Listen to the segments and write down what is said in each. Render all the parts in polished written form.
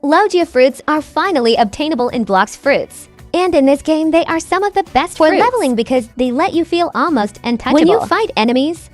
Logia fruits are finally obtainable in Blox fruits. And in this game, they are some of the best for leveling because they let you feel almost untouchable. When you fight enemies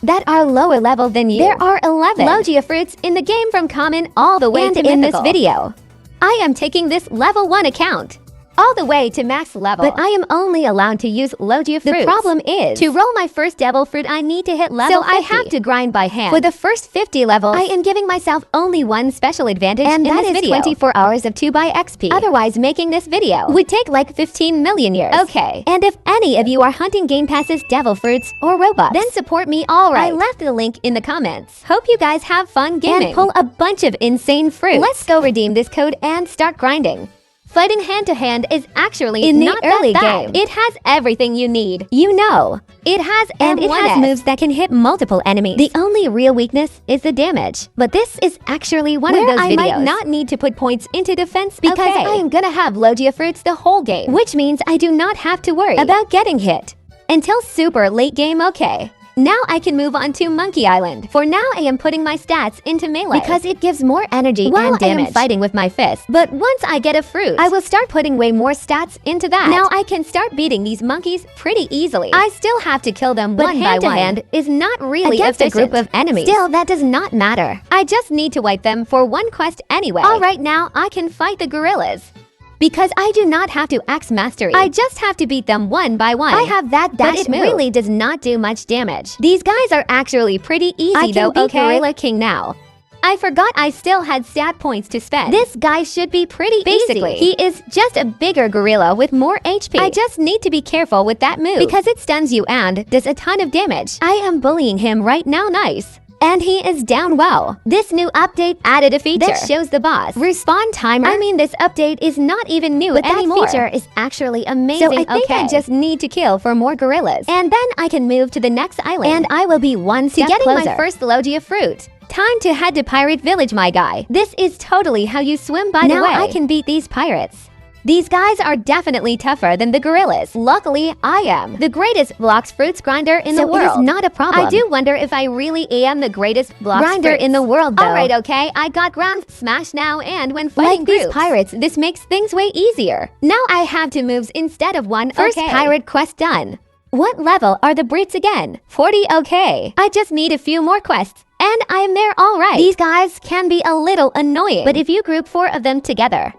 that are lower level than you, there are 11 Logia fruits in the game from common all the way to mythical. In this video, I am taking this level 1 account all the way to max level, but I am only allowed to use Logia fruits. The problem is, to roll my first devil fruit, I need to hit level 50. So I have to grind by hand. For the first 50 levels, I am giving myself only one special advantage, and that is 24 hours of 2x XP. Otherwise, making this video would take like 15 million years. Okay, and if any of you are hunting Game Pass's devil fruits or robots, then support me, alright. I left the link in the comments. Hope you guys have fun gaming and pull a bunch of insane fruits. Let's go redeem this code and start grinding. Fighting hand-to-hand is actually not that early game. It has everything you need. You know, it has and it has moves that can hit multiple enemies. The only real weakness is the damage. But this is actually one of those videos I might not need to put points into defense because I am gonna have Logia fruits the whole game, which means I do not have to worry about getting hit until super late game. Okay. Now I can move on to Monkey Island. For now, I am putting my stats into melee because it gives more energy and damage. I am fighting with my fist. But once I get a fruit, I will start putting way more stats into that. Now I can start beating these monkeys pretty easily. I still have to kill them one by one. Hand is not really against a group of enemies. Still, that does not matter. I just need to wipe them for one quest anyway. Alright, now I can fight the gorillas. Because I do not have to axe mastery. I just have to beat them one by one. I have that dash move. It really does not do much damage. These guys are actually pretty easy though, okay? Gorilla King now. I forgot I still had stat points to spend. This guy should be pretty easy. He is just a bigger gorilla with more HP. I just need to be careful with that move because it stuns you and does a ton of damage. I am bullying him right now, nice. And he is down well. This new update added a feature that shows the boss respawn timer. I mean, this update is not even new anymore. That feature is actually amazing. So I think I just need to kill for more gorillas. And then I can move to the next island. And I will be one step closer to getting my first Logia fruit. Time to head to Pirate Village, my guy. This is totally how you swim, by the way. Now I can beat these pirates. These guys are definitely tougher than the gorillas. Luckily, I am the greatest Blox fruits grinder in the world. So it is not a problem. I do wonder if I really am the greatest Blox grinder in the world, though. Alright, okay, I got ground smash now, and when fighting these pirates, this makes things way easier. Now I have 2 moves instead of one. First pirate quest done. What level are the Brits again? 40, okay. I just need a few more quests, and I am there alright. These guys can be a little annoying, but if you group 4 of them together,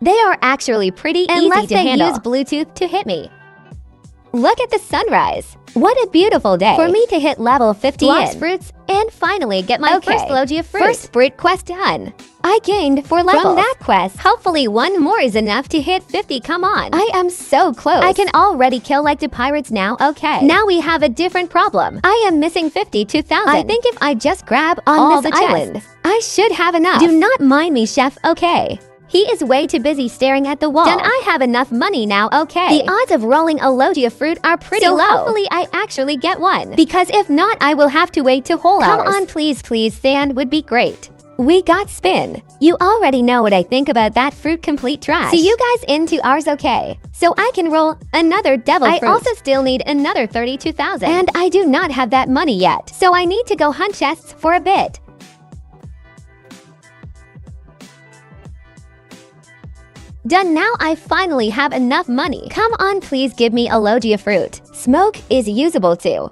they are actually pretty easy to handle. Use Bluetooth to hit me. Look at the sunrise. What a beautiful day for me to hit level 50 Blox fruits and finally get my first Logia fruit. First Brit quest done. I gained 4 levels from that quest. Hopefully one more is enough to hit 50. Come on. I am so close. I can already kill like the pirates now. Okay. Now we have a different problem. I am missing 52,000. I think if I just grab on all this island, I should have enough. Do not mind me, chef. Okay. He is way too busy staring at the wall. Then I have enough money now, okay. The odds of rolling a Logia fruit are pretty low. Hopefully I actually get one. Because if not, I will have to wait 2 whole hours. Come on, please, sand would be great. We got spin. You already know what I think about that fruit complete trash. See you guys into ours, okay. So I can roll another devil fruit. I also still need another 32,000. And I do not have that money yet. So I need to go hunt chests for a bit. Done. Now I finally have enough money. Come on, please give me a Logia fruit. Smoke is usable too.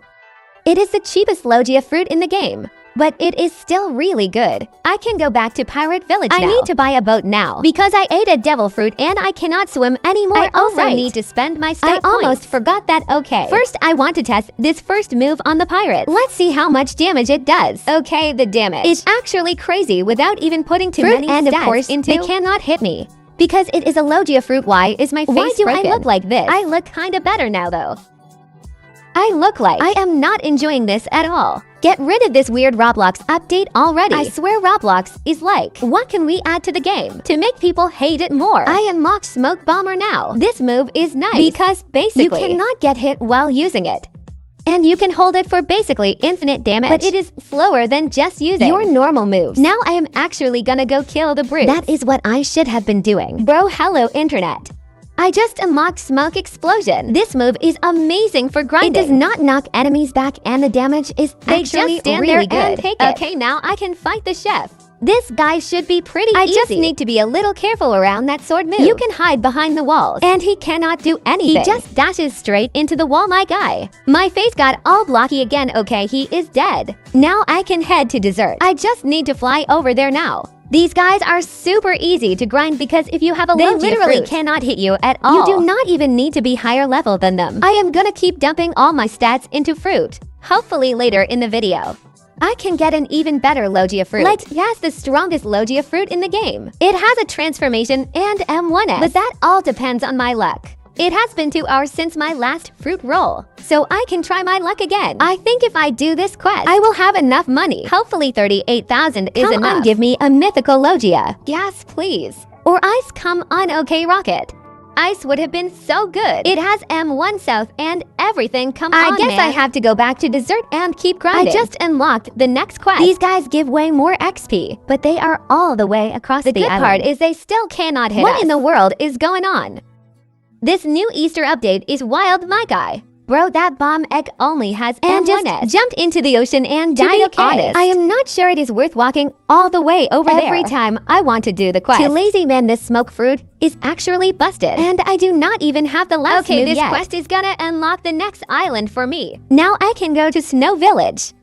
It is the cheapest Logia fruit in the game, but it is still really good. I can go back to Pirate Village now. I need to buy a boat now because I ate a devil fruit and I cannot swim anymore. I also need to spend my stat points. I almost forgot that. Okay. First, I want to test this first move on the pirate. Let's see how much damage it does. Okay, the damage is actually crazy without even putting too many stats. And of course, they cannot hit me. Because it is a Logia fruit. Why is my face broken? Why do I look like this? I look kinda better now though. I look like I am not enjoying this at all. Get rid of this weird Roblox update already. I swear Roblox is like, what can we add to the game to make people hate it more? I unlocked Smoke Bomber now. This move is nice because basically you cannot get hit while using it. And you can hold it for basically infinite damage, but it is slower than just using your normal moves. Now I am actually gonna go kill the brute. That is what I should have been doing. Bro, hello internet. I just unlocked Smoke Explosion. This move is amazing for grinding. It does not knock enemies back and the damage is actually really good. Okay, now I can fight the chef. This guy should be pretty easy. I just need to be a little careful around that sword move. You can hide behind the walls, and he cannot do anything. He just dashes straight into the wall, my guy. My face got all blocky again. Okay, he is dead. Now I can head to dessert. I just need to fly over there now. These guys are super easy to grind because if you have a Logia they literally cannot hit you at all. You do not even need to be higher level than them. I am gonna keep dumping all my stats into fruit. Hopefully later in the video, I can get an even better Logia fruit. Like, yes, the strongest Logia fruit in the game. It has a transformation and M1S. But that all depends on my luck. It has been 2 hours since my last fruit roll, so I can try my luck again. I think if I do this quest, I will have enough money. Hopefully 38,000 is enough. Come on, give me a mythical Logia. Yes, please. Or Ice, come on, okay, Rocket. Ice would have been so good. It has M1 South and everything. Come on, I guess man. I have to go back to dessert and keep grinding. I just unlocked the next quest. These guys give way more XP, but they are all the way across the island. The good part is they still cannot hit us. What in the world is going on? This new Easter update is wild, my guy. Bro, that bomb egg only has M1S. Just jumped into the ocean and died. To be honest, I am not sure it is worth walking all the way over there. Every time I want to do the quest. To lazy man, this smoke fruit is actually busted. And I do not even have the last move yet. Quest is gonna unlock the next island for me. Now I can go to Snow Village.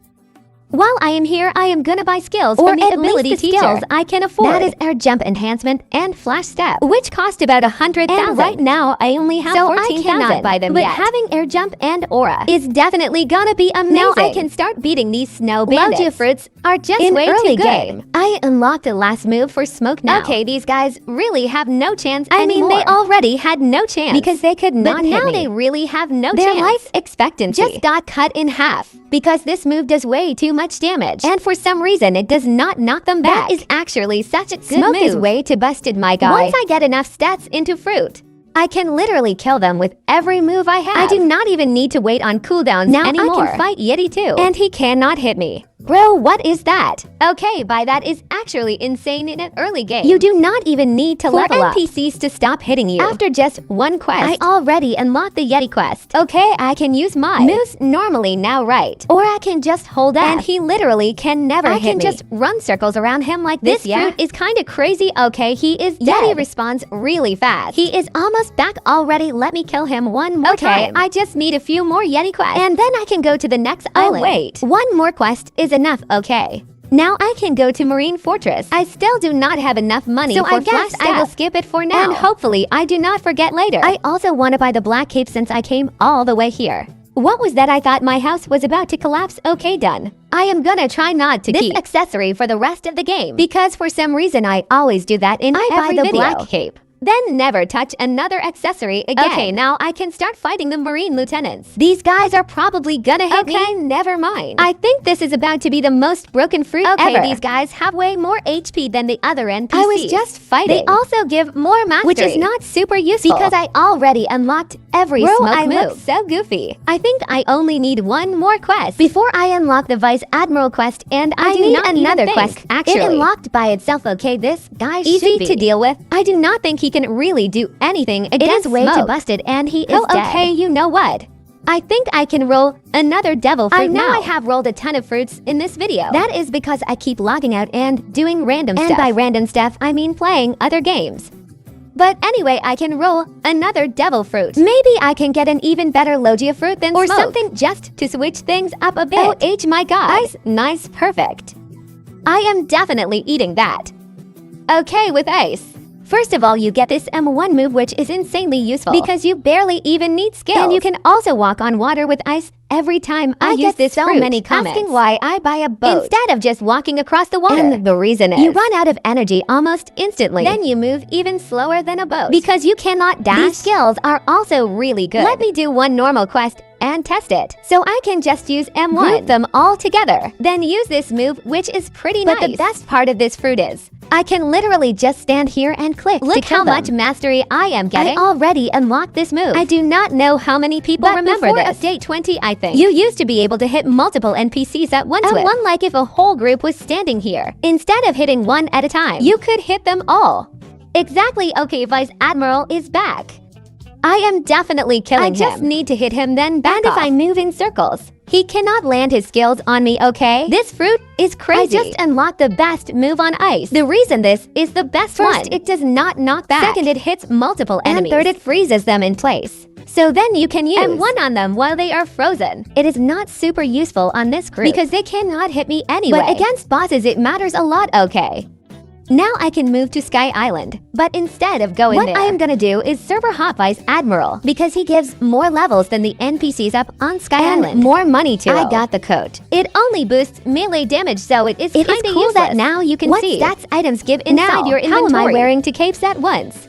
While I am here, I am gonna buy skills from the ability teacher. Skills I can afford. That is air jump enhancement and flash step, which cost about 100,000. And right now, I only have 14,000. So I cannot buy them yet. But having air jump and aura is definitely gonna be amazing. Now I can start beating these snow bandits. Logia fruits are just way too good. I unlocked the last move for smoke now. Okay, these guys really have no chance anymore. I mean, they already had no chance because they could not hit me. But now they really have no chance. Their life expectancy just got cut in half because this move does way too much damage, and for some reason it does not knock them back. That is actually such a good move. Smoke is way too busted, my guy. Once I get enough stats into fruit, I can literally kill them with every move I have. I do not even need to wait on cooldowns now anymore. I can fight Yeti too, and he cannot hit me. Bro, what is that? Okay, that is actually insane in an early game. You do not even need to level up. For NPCs to stop hitting you. After just one quest, I already unlocked the Yeti quest. Okay, I can use my moves normally now, right? Or I can just hold up, and he literally can never hit me. I can just run circles around him like this, fruit is kind of crazy. Okay, he is dead. Yeti responds really fast. He is almost back already. Let me kill him one more time. I just need a few more Yeti quests, and then I can go to the next island. Wait, one more quest is enough, okay. Now I can go to Marine Fortress. I still do not have enough money so for I guess I will skip it for now. And hopefully I do not forget later. I also want to buy the black cape since I came all the way here. What was that? I thought my house was about to collapse. Okay, done. I am gonna try not to keep this accessory for the rest of the game because for some reason I always do that in every video. Black cape. Then never touch another accessory again. Okay, now I can start fighting the Marine Lieutenants. These guys are probably gonna hit me. Okay, never mind. I think this is about to be the most broken fruit ever. These guys have way more HP than the other NPCs. I was just fighting. They also give more mastery, which is not super useful because I already unlocked every smoke move. Look so goofy. I think I only need one more quest before I unlock the Vice Admiral quest, and I do need another quest. Actually, it unlocked by itself. Okay, this guy easy to deal with. I do not think he can really do anything against It is way too busted, and he is dead. Okay, you know what? I think I can roll another devil fruit now. I have rolled a ton of fruits in this video. That is because I keep logging out and doing random stuff. And by random stuff, I mean playing other games. But anyway, I can roll another devil fruit. Maybe I can get an even better Logia fruit than or smoke. Something just to switch things up a bit. Oh, my God. Nice, perfect. I am definitely eating that. Okay, with Ice. First of all, you get this M1 move, which is insanely useful because you barely even need skill. And you can also walk on water with Ice every time I use this fruit. Many comments asking why I buy a boat instead of just walking across the water. And the reason is you run out of energy almost instantly. Then you move even slower than a boat because you cannot dash. These skills are also really good. Let me do one normal quest and test it. So I can just use M1, group them all together, then use this move, which is pretty nice. But the best part of this fruit is I can literally just stand here and click. Look how much mastery I am getting. I already unlocked this move. I do not know how many people remember this. Update 20, I think. You used to be able to hit multiple NPCs at once with. One like if a whole group was standing here. Instead of hitting one at a time, you could hit them all. Exactly. Okay, Vice Admiral is back. I am definitely killing him. I just need to hit him then back off. And if I move in circles, He cannot land his skills on me, okay? This fruit is crazy. I just unlocked the best move on ice. The reason this is the best one. First, it does not knock back. Second, it hits multiple enemies. And third, it freezes them in place. So then you can use M1 on them while they are frozen. It is not super useful on this group because they cannot hit me anyway. But against bosses, it matters a lot, okay? Now I can move to Sky Island, but instead of going there, what I am gonna do is server hop Vice Admiral because he gives more levels than the NPCs up on Sky Island. More money too. I got the coat. It only boosts melee damage, so it is kinda cool useless. That now you can see what stats items give inside your inventory. How am I wearing two capes at once?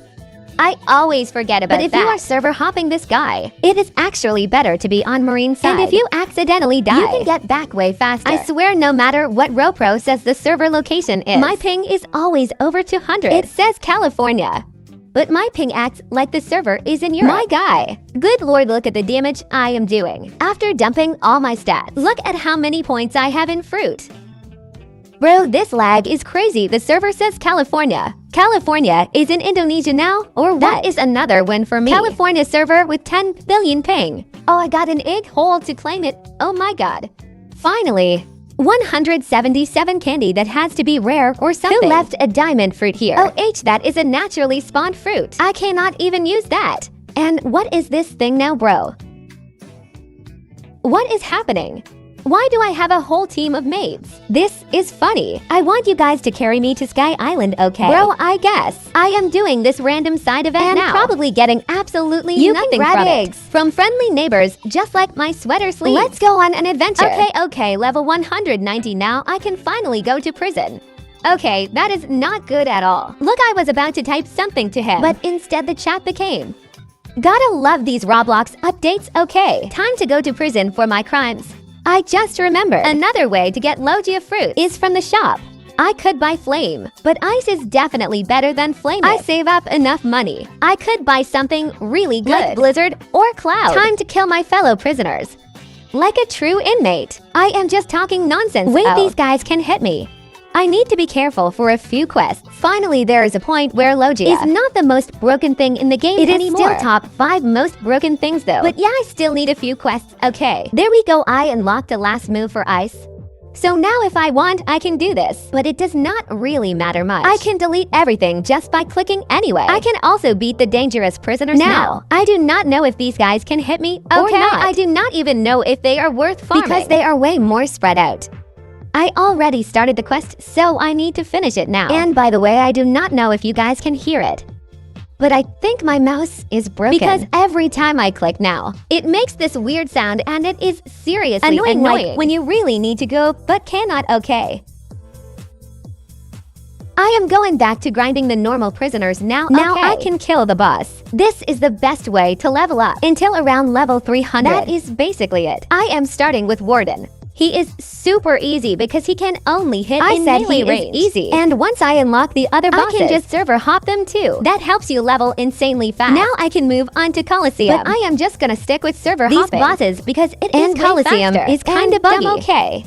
I always forget about that. But if you are server hopping this guy, it is actually better to be on Marine side. And if you accidentally die, you can get back way faster. I swear no matter what RoPro says the server location is, my ping is always over 200. It says California. But my ping acts like the server is in Europe. My guy. Good lord, look at the damage I am doing. After dumping all my stats, look at how many points I have in fruit. Bro, this lag is crazy. The server says California. California is in Indonesia now, or what? That is another win for me. California server with 10 billion ping. Oh, I got an egg hole to claim it. Oh my god. Finally. 177 candy that has to be rare or something. Who left a diamond fruit here? Oh, that is a naturally spawned fruit. I cannot even use that. And what is this thing now, bro? What is happening? Why do I have a whole team of maids? This is funny. I want you guys to carry me to Sky Island, okay? Bro, I guess. I am doing this random side event now. Probably getting absolutely nothing from it. From friendly neighbors, just like my sweater sleeves. Let's go on an adventure. Okay, level 190 now. I can finally go to prison. Okay, that is not good at all. Look, I was about to type something to him, but instead the chat became, gotta love these Roblox updates, okay. Time to go to prison for my crimes. I just remembered. Another way to get Logia fruit is from the shop. I could buy Flame, but Ice is definitely better than Flame. I save up enough money. I could buy something really good, like Blizzard or Cloud. Time to kill my fellow prisoners. Like a true inmate. I am just talking nonsense. Wait, these guys can hit me. I need to be careful for a few quests. Finally, there is a point where Logia is not the most broken thing in the game anymore. It is still top 5 most broken things though. But yeah, I still need a few quests. Okay, there we go. I unlocked the last move for Ice. So now if I want, I can do this. But it does not really matter much. I can delete everything just by clicking anyway. I can also beat the dangerous prisoners now. I do not know if these guys can hit me or not. I do not even know if they are worth farming because they are way more spread out. I already started the quest, so I need to finish it now. And by the way, I do not know if you guys can hear it, but I think my mouse is broken. Because every time I click now, it makes this weird sound and it is seriously annoying. Like when you really need to go, but cannot, okay. I am going back to grinding the normal prisoners now. Now I can kill the boss. This is the best way to level up until around level 300. That is basically it. I am starting with Warden. He is super easy because he can only hit in melee range. Easy. And once I unlock the other bosses, I can just server hop them too. That helps you level insanely fast. Now I can move on to Coliseum. But I am just gonna stick with server hopping these bosses because it is Coliseum is kind of buggy. Okay.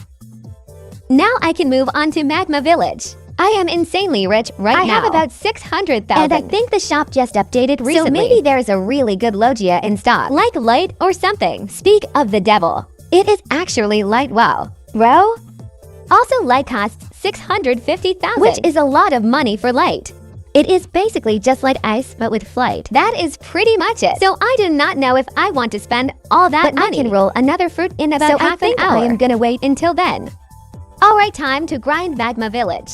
Now I can move on to Magma Village. I am insanely rich right now. I have about 600,000. And I think the shop just updated recently. So maybe there's a really good Logia in stock. Like Light or something. Speak of the devil. It is actually Light, wow. Bro? Also Light costs 650,000, which is a lot of money for Light. It is basically just like Ice, but with flight. That is pretty much it. So I do not know if I want to spend all that money. I can roll another fruit in about half an hour. I am gonna wait until then. Alright, time to grind Magma Village.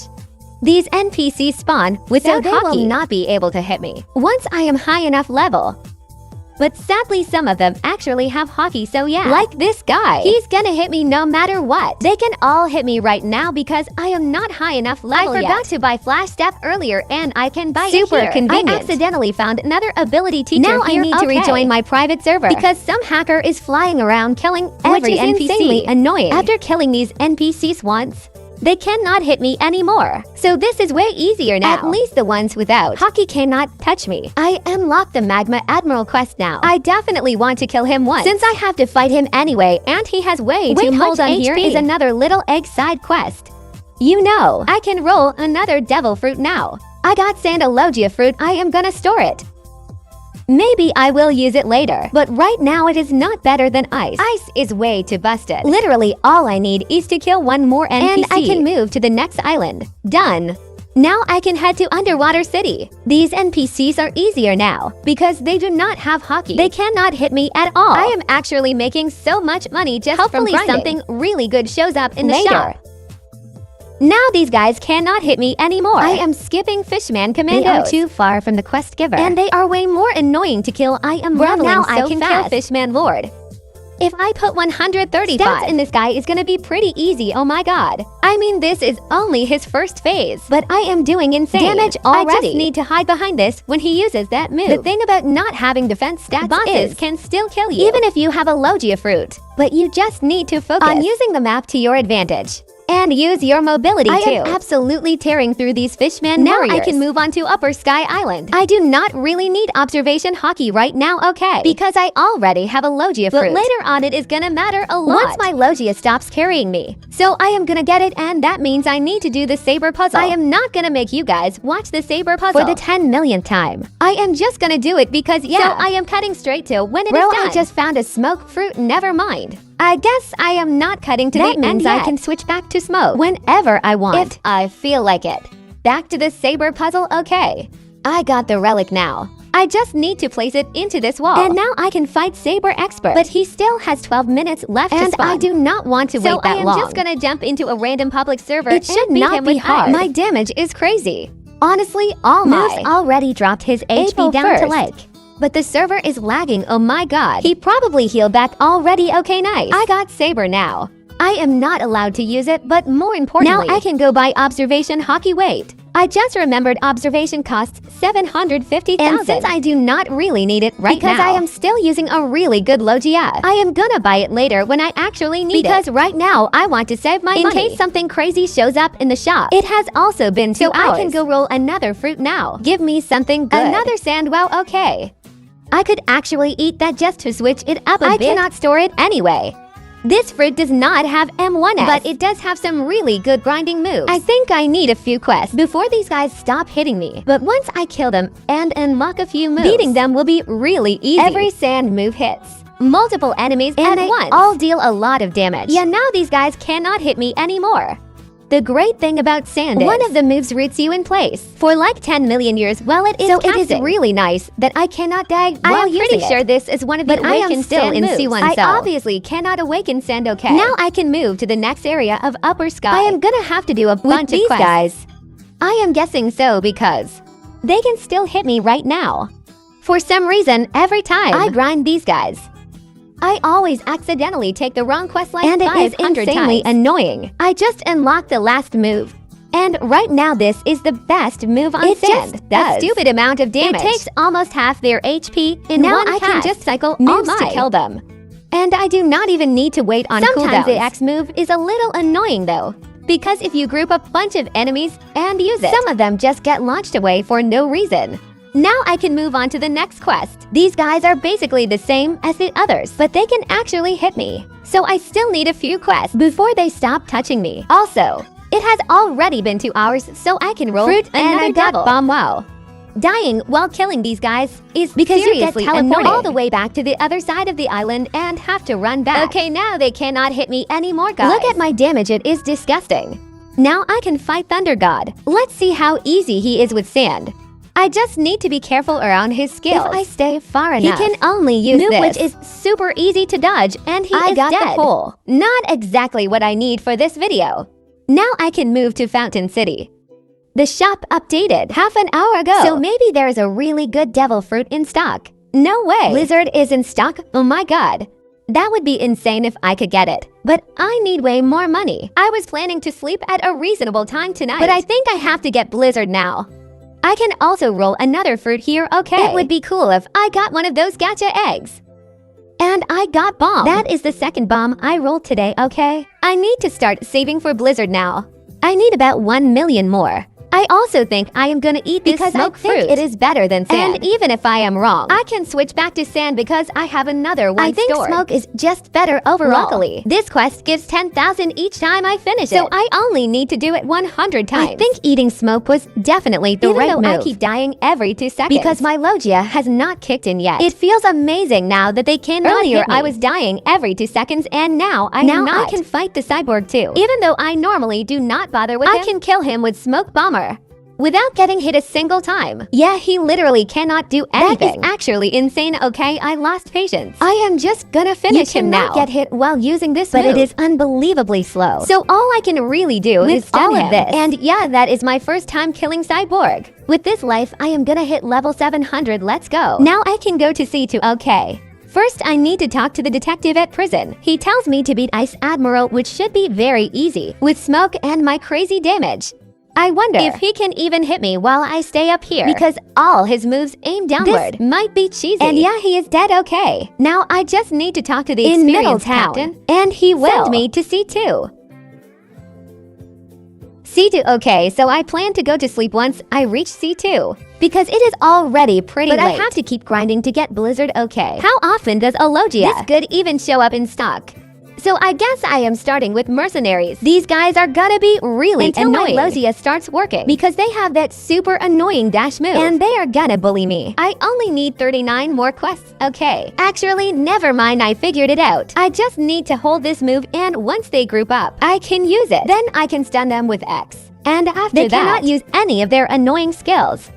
These NPCs spawn without hockey. They will not be able to hit me once I am high enough level. But sadly, some of them actually have hockey, so yeah. Like this guy. He's gonna hit me no matter what. They can all hit me right now because I am not high enough level yet. I forgot to buy Flash Step earlier and I can buy it here. Super convenient. I accidentally found another ability teacher here. Now I need to rejoin my private server because some hacker is flying around killing every NPC. Insanely annoying. After killing these NPCs once, they cannot hit me anymore. So this is way easier now. At least the ones without hockey cannot touch me. I unlocked the Magma Admiral quest now. I definitely want to kill him once, since I have to fight him anyway, and he has way too much HP. Here is another little egg side quest. You know, I can roll another devil fruit now. I got Sandalogia fruit. I am gonna store it. Maybe I will use it later, but right now it is not better than ice. Ice is way too busted. Literally all I need is to kill one more NPC. And I can move to the next island. Done. Now I can head to Underwater City. These NPCs are easier now because they do not have hockey. They cannot hit me at all. I am actually making so much money just from grinding. Hopefully something really good shows up in the shop. Now these guys cannot hit me anymore. I am skipping Fishman Commandos. They are too far from the quest giver. And they are way more annoying to kill. I am leveling now so I can kill Fishman Lord. If I put 135 stats in this guy, is gonna be pretty easy. Oh my god. I mean, this is only his first phase, but I am doing insane damage already. I just need to hide behind this when he uses that move. The thing about not having defense stats bosses can still kill you, even if you have a Logia fruit. But you just need to focus on using the map to your advantage. And use your mobility too. I am absolutely tearing through these Fishman warriors. Now I can move on to Upper Sky Island. I do not really need observation hockey right now, okay? Because I already have a Logia fruit. But later on it is gonna matter a lot. Once my Logia stops carrying me. So I am gonna get it, and that means I need to do the Saber puzzle. I am not gonna make you guys watch the Saber puzzle for the 10 millionth time. I am just gonna do it because so I am cutting straight to when it is done. I just found a smoke fruit, never mind. I guess I am not cutting to the end yet. I can switch back to smoke whenever I want, if I feel like it. Back to the Saber puzzle, okay. I got the relic now. I just need to place it into this wall. And now I can fight Saber Expert. But he still has 12 minutes left to spawn. I do not want to wait that long. So I am just gonna jump into a random public server. It should not be hard. My damage is crazy. Honestly, all Noob's already dropped his HP down to like. But the server is lagging, oh my god. He probably healed back already, okay nice. I got Saber now. I am not allowed to use it, but more importantly, now I can go buy observation hockey. Wait, I just remembered observation costs 750,000. And since I do not really need it right now, because I am still using a really good Logia, I am gonna buy it later when I actually need it. Because right now, I want to save my money. In case something crazy shows up in the shop. It has also been 2 hours. I can go roll another fruit now. Give me something good. Another sand, well, okay. I could actually eat that just to switch it up a bit. I cannot store it anyway. This fruit does not have M1S, but it does have some really good grinding moves. I think I need a few quests before these guys stop hitting me. But once I kill them and unlock a few moves, beating them will be really easy. Every sand move hits multiple enemies and they all deal a lot of damage. Yeah, now these guys cannot hit me anymore. The great thing about sand is one of the moves roots you in place for like 10 million years. Well, it is so it is really nice that I cannot die while using it. I am pretty sure this is one of the awakened still in C1 cell. I obviously cannot awaken sand, okay? Now I can move to the next area of Upper Sky. I am gonna have to do a bunch of quests. Guys. I am guessing so because they can still hit me right now. For some reason, every time I grind these guys, I always accidentally take the wrong questline, and it is insanely annoying. I just unlocked the last move, and right now this is the best move on sand. It does a stupid amount of damage. It takes almost half their HP in one pass. I can just cycle moves to kill them, and I do not even need to wait on cooldowns. Sometimes the X move is a little annoying though, because if you group a bunch of enemies and use it, some of them just get launched away for no reason. Now I can move on to the next quest. These guys are basically the same as the others, but they can actually hit me. So I still need a few quests before they stop touching me. Also, it has already been 2 hours, so I can roll fruit and I got bomb. Wow. Dying while killing these guys is because you get teleported all the way back to the other side of the island and have to run back. Okay, now they cannot hit me anymore, guys. Look at my damage, it is disgusting. Now I can fight Thunder God. Let's see how easy he is with sand. I just need to be careful around his skills. If I stay far enough, he can only use Noob, which is super easy to dodge, and he is dead. The pole. Not exactly what I need for this video. Now I can move to Fountain City. The shop updated half an hour ago, so maybe there's a really good devil fruit in stock. No way. Blizzard is in stock? Oh my god. That would be insane if I could get it. But I need way more money. I was planning to sleep at a reasonable time tonight, but I think I have to get Blizzard now. I can also roll another fruit here, okay? It would be cool if I got one of those gacha eggs. And I got bomb. That is the second bomb I rolled today, okay? I need to start saving for Blizzard now. I need about 1 million more. I also think I am gonna eat this smoke fruit. It is better than sand. And even if I am wrong, I can switch back to sand because I have another one stored. I think smoke is just better overall. Luckily, this quest gives 10,000 each time I finish it. So I only need to do it 100 times. I think eating smoke was definitely the right move. I keep dying every 2 seconds. Because my Logia has not kicked in yet. It feels amazing now that they cannot hit me. I was dying every 2 seconds and now I am not. I can fight the cyborg too. Even though I normally do not bother with him, I can kill him with Smoke Bomber without getting hit a single time. Yeah, he literally cannot do anything. That is actually insane. Okay, I lost patience. I am just gonna finish him now. You cannot get hit while using this move, but it is unbelievably slow. So all I can really do is stun him. And yeah, that is my first time killing Cyborg. With this life, I am gonna hit level 700. Let's go. Now I can go to C2. Okay. First, I need to talk to the detective at prison. He tells me to beat Ice Admiral, which should be very easy, with smoke and my crazy damage. I wonder if he can even hit me while I stay up here, because all his moves aim downward. This might be cheesy. And yeah, he is dead. Okay. Now I just need to talk to the experienced captain, and he will send me to C2. C2, okay, so I plan to go to sleep once I reach C2, because it is already pretty late. But I have to keep grinding to get Blizzard. Okay. How often does a Logia this good even show up in stock? So I guess I am starting with mercenaries. These guys are gonna be really annoying until my Logia starts working, because they have that super annoying dash move, and they are gonna bully me. I only need 39 more quests. Okay. Actually, never mind, I figured it out. I just need to hold this move, and once they group up, I can use it. Then I can stun them with X. And after they cannot use any of their annoying skills.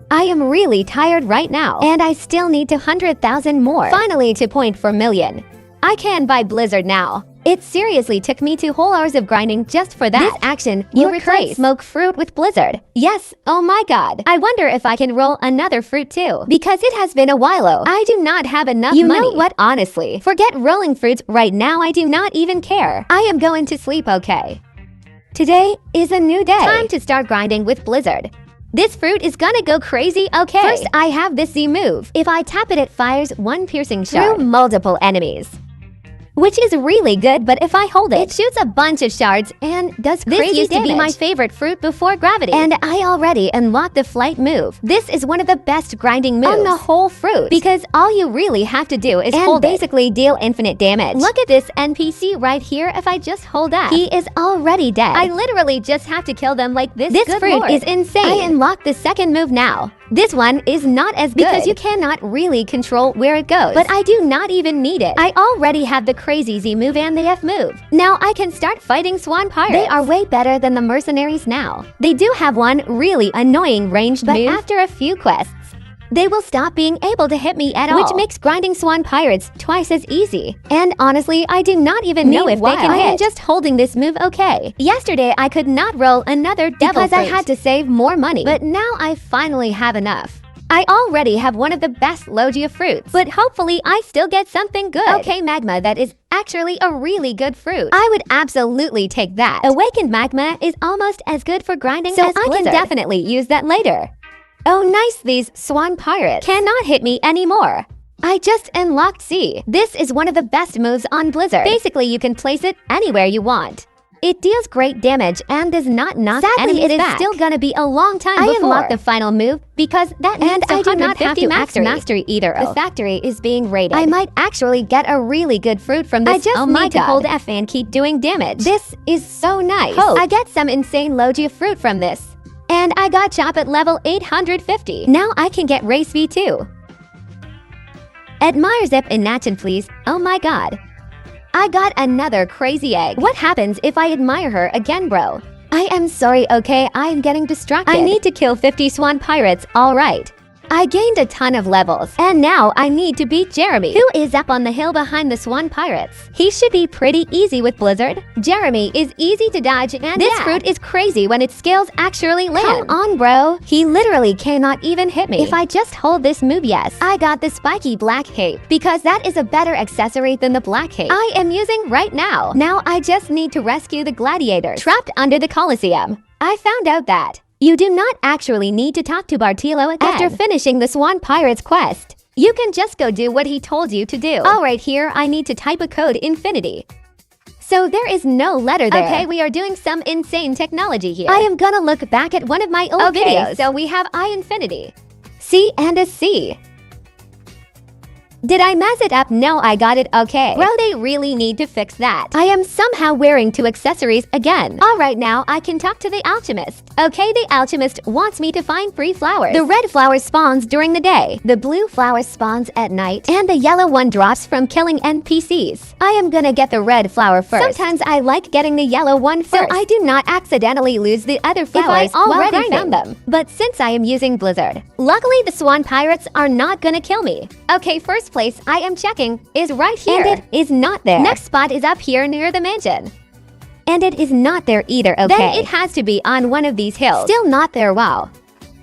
I am really tired right now, and I still need 200,000 more. Finally to point for million. I can buy Blizzard now. It seriously took me 2 whole hours of grinding just for that. This action will replace Smoke Fruit with Blizzard. Yes, oh my god. I wonder if I can roll another fruit too, because it has been a while. I do not have enough money. You know what, honestly, forget rolling fruits right now. I do not even care. I am going to sleep, okay? Today is a new day. Time to start grinding with Blizzard. This fruit is gonna go crazy, okay? First, I have this Z move. If I tap it, it fires 1 piercing shard through multiple enemies, which is really good, but if I hold it, it shoots a bunch of shards and does crazy damage. This used to be my favorite fruit before gravity, and I already unlocked the flight move. This is one of the best grinding moves on the whole fruit, because all you really have to do is hold basically deal infinite damage. Look at this NPC right here. If I just hold up, he is already dead. I literally just have to kill them like this. This fruit is insane. I unlocked the second move now. This one is not as good because you cannot really control where it goes, but I do not even need it. I already have the crazy Z move and the F move. Now I can start fighting Swan Pirates. They are way better than the mercenaries now. They do have one really annoying ranged move, but after a few quests, they will stop being able to hit me at all, which makes grinding Swan Pirates twice as easy. And honestly, I do not even know if they can hit. I am just holding this move, okay? Yesterday, I could not roll another devil because I had to save more money, but now I finally have enough. I already have one of the best Logia fruits, but hopefully I still get something good. Okay, Magma, that is actually a really good fruit. I would absolutely take that. Awakened Magma is almost as good for grinding as Blizzard. So I can definitely use that later. Oh nice, these Swan Pirates cannot hit me anymore. I just unlocked C. This is one of the best moves on Blizzard. Basically, you can place it anywhere you want. It deals great damage and does not knock enemies back. It is still gonna be a long time before I unlock the final move, because that means I do not have to max mastery either. The factory is being raided. I might actually get a really good fruit from this. I just need to hold F and keep doing damage. This is so nice. I get some insane Logia fruit from this. And I got Chop at level 850. Now I can get Race V2. Admire Zip and Natchan, please. Oh my god. I got another crazy egg. What happens if I admire her again, bro? I am sorry, okay? I am getting distracted. I need to kill 50 Swan Pirates, alright. I gained a ton of levels, and now I need to beat Jeremy, who is up on the hill behind the Swan Pirates. He should be pretty easy with Blizzard. Jeremy is easy to dodge, and this fruit is crazy when its skills actually land. Come on, bro. He literally cannot even hit me. If I just hold this move, yes. I got the spiky black cape, because that is a better accessory than the black cape I am using right now. Now I just need to rescue the gladiators trapped under the Colosseum. I found out that you do not actually need to talk to Bartilo again after finishing the Swan Pirates quest. You can just go do what he told you to do. Alright, here I need to type a code infinity. So there is no letter there. Okay, we are doing some insane technology here. I am gonna look back at one of my old videos. So we have I infinity, C and a C. Did I mess it up? No, I got it okay. Bro, they really need to fix that. I am somehow wearing 2 accessories again. Alright, now I can talk to the alchemist. Okay, the alchemist wants me to find free flowers. The red flower spawns during the day. The blue flower spawns at night. And the yellow one drops from killing NPCs. I am gonna get the red flower first. Sometimes I like getting the yellow one first, so I do not accidentally lose the other flowers if I already found them. But since I am using Blizzard, luckily the swan pirates are not gonna kill me. Okay, first place I am checking is right here. And it is not there. Next spot is up here near the mansion. And it is not there either, okay. Then it has to be on one of these hills. Still not there, wow.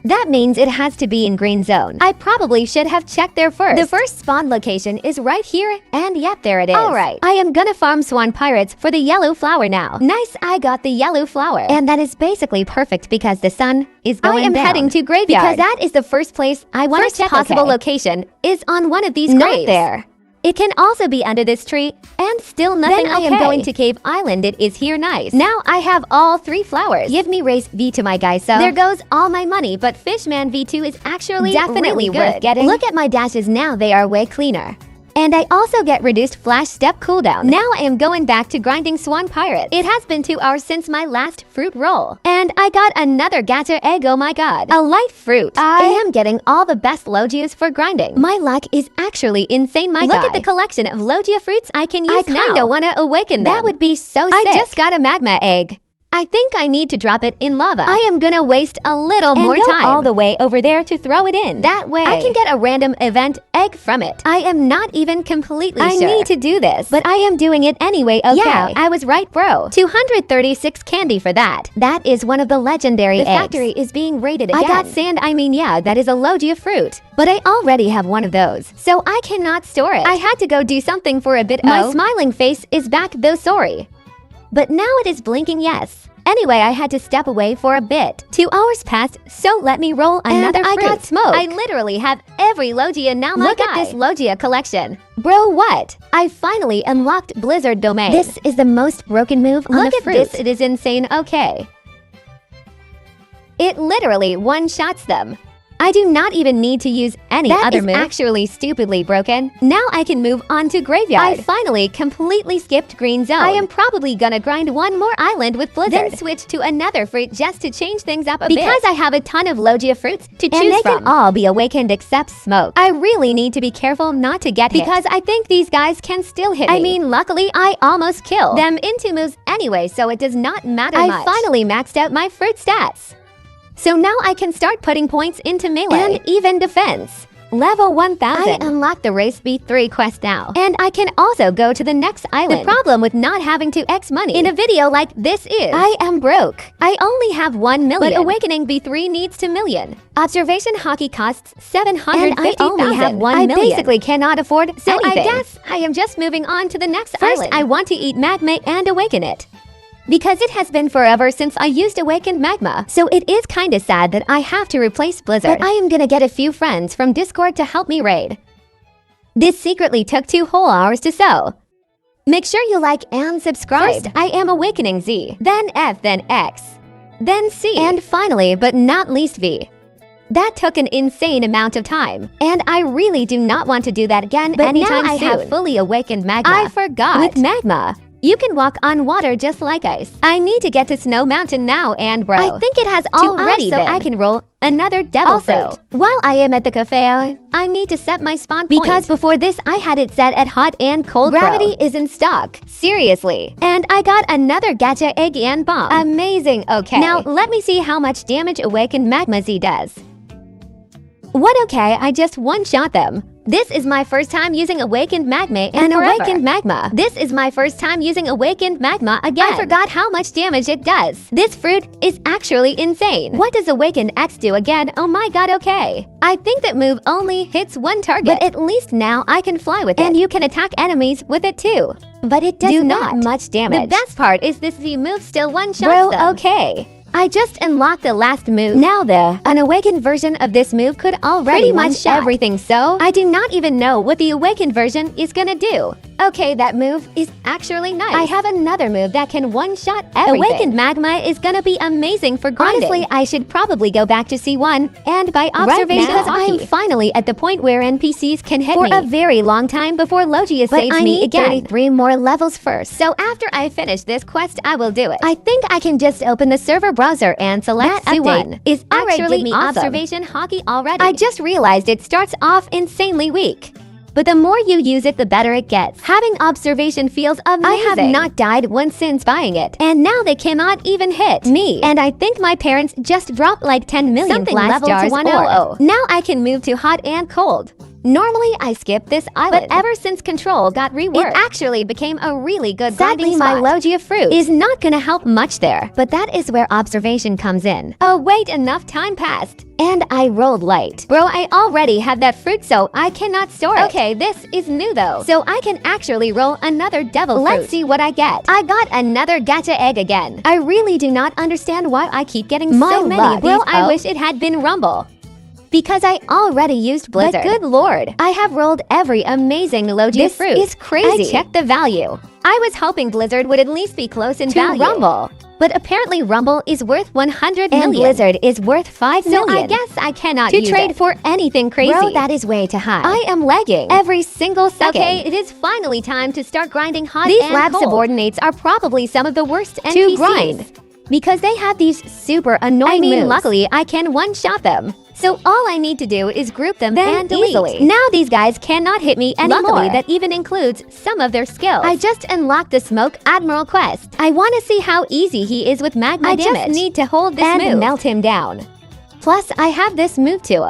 That means it has to be in green zone. I probably should have checked there first. The first spawn location is right here, and yep, there it is. Alright, I am gonna farm swan pirates for the yellow flower now. Nice, I got the yellow flower. And that is basically perfect because the sun is going down. I am heading to graveyard. Because that is the first place I want to check. First possible location is on one of these graves. Not there. It can also be under this tree, and still nothing. Then I am going to Cave Island. It is here, nice. Now I have all 3 flowers. Give me race V2, my guy, so there goes all my money, but Fishman V2 is actually definitely really worth getting. Look at my dashes now, they are way cleaner. And I also get reduced flash step cooldown. Now I am going back to grinding swan pirates. It has been 2 hours since my last fruit roll. And I got another gacha egg, oh my god. A life fruit. I am getting all the best Logias for grinding. My luck is actually insane, my guy. Look at the collection of Logia fruits I can use now. I kinda wanna awaken them. That would be so sick. I just got a magma egg. I think I need to drop it in lava. I am gonna waste a little more time all the way over there to throw it in. That way, I can get a random event egg from it. I am not even completely sure I need to do this, but I am doing it anyway, okay? Yeah, I was right, bro. 236 candy for that. That is one of the legendary eggs. The factory is being raided again. I got sand, yeah, that is a Logia fruit. But I already have one of those, so I cannot store it. I had to go do something for a bit. My smiling face is back, though sorry. But now it is blinking yes. Anyway, I had to step away for a bit. 2 hours passed, so let me roll another fruit. I got smoked. I literally have every Logia now, my guy. Look at this Logia collection. Bro, what? I finally unlocked Blizzard Domain. This is the most broken move on the fruit. Look at this, it is insane, okay. It literally one-shots them. I do not even need to use any other move. That is actually stupidly broken. Now I can move on to graveyard. I finally completely skipped green zone. I am probably gonna grind one more island with Blizzard. Then switch to another fruit just to change things up a bit. Because I have a ton of Logia fruits to choose from. And they can all be awakened except smoke. I really need to be careful not to get hit. Because I think these guys can still hit me. I mean, luckily I almost killed them in 2 moves anyway, so it does not matter much. I finally maxed out my fruit stats. So now I can start putting points into melee and even defense. Level 1000. I unlocked the Race B3 quest now. And I can also go to the next island. The problem with not having to X money in a video like this is I am broke. I only have 1 million. But Awakening B3 needs 2 million. Observation Hockey costs 750,000. And I only have 1 million. I basically cannot afford anything. I guess I am just moving on to the next island. First, I want to eat magma and awaken it. Because it has been forever since I used Awakened Magma, so it is kinda sad that I have to replace Blizzard. But I am gonna get a few friends from Discord to help me raid. This secretly took 2 whole hours to sew. Make sure you like and subscribe. First, I am awakening Z, then F, then X, then C, and finally, but not least V. That took an insane amount of time, and I really do not want to do that again anytime soon. But now I have fully awakened Magma. I forgot. With Magma, you can walk on water just like ice. I need to get to Snow Mountain now, and bro, I think it has already been. So I can roll another devil fruit. While I am at the cafe, I need to set my spawn point. Because before this, I had it set at hot and cold. Gravity is in stock. Seriously. And I got another gacha egg and bomb. Amazing, okay. Now, let me see how much damage Awakened Magma Z does. What, okay, I just one-shot them. This is my first time using Awakened Magma and Awakened Magma. This is my first time using Awakened Magma again. I forgot how much damage it does. This fruit is actually insane. What does Awakened X do again? Oh my god, okay. I think that move only hits 1 target. But at least now I can fly with it. And you can attack enemies with it too. But it does not much damage. The best part is this Z move still one-shots them. Okay. I just unlocked the last move. Now the unawakened version of this move could already pretty much everything, so I do not even know what the awakened version is gonna do. Okay, that move is actually nice. I have another move that can one-shot everything. Awakened Magma is gonna be amazing for grinding. Honestly, I should probably go back to C1 and by observation because I'm finally at the point where NPCs can hit me for a very long time before Logia saves me again. I need 33 more levels first. So after I finish this quest, I will do it. I think I can just open the server browser and select C1. Is actually observation hockey already. I just realized it starts off insanely weak. But the more you use it, the better it gets. Having observation feels amazing. I have not died once since buying it. And now they cannot even hit me. And I think my parents just dropped like 10 million glass jars or now I can move to hot and cold. Normally, I skip this island, but ever since Control got reworked, it actually became a really good grinding spot. Sadly, my Logia fruit is not gonna help much there, but that is where observation comes in. Oh wait, enough time passed. And I rolled light. Bro, I already had that fruit, so I cannot store it. Okay, this is new though, so I can actually roll another devil fruit. Let's see what I get. I got another gacha egg again. I really do not understand why I keep getting so many of these. Bro, I wish it had been Rumble. Because I already used Blizzard. But good lord, I have rolled every amazing Logia fruit. This is crazy. I checked the value. I was hoping Blizzard would at least be close in value. Rumble. But apparently Rumble is worth 100 million. And Blizzard is worth 5 million. So I guess I cannot use trade for anything crazy. Bro, that is way too high. I am lagging every single second. Okay, it is finally time to start grinding hot and cold. These lab subordinates are probably some of the worst NPCs. To grind. Because they have these super annoying moves. Luckily, I can one-shot them. So all I need to do is group them and delete. Easily. Now these guys cannot hit me anymore. Luckily, that even includes some of their skills. I just unlocked the Smoke Admiral quest. I want to see how easy he is with magma damage. I just need to hold this move and melt him down. Plus, I have this move too.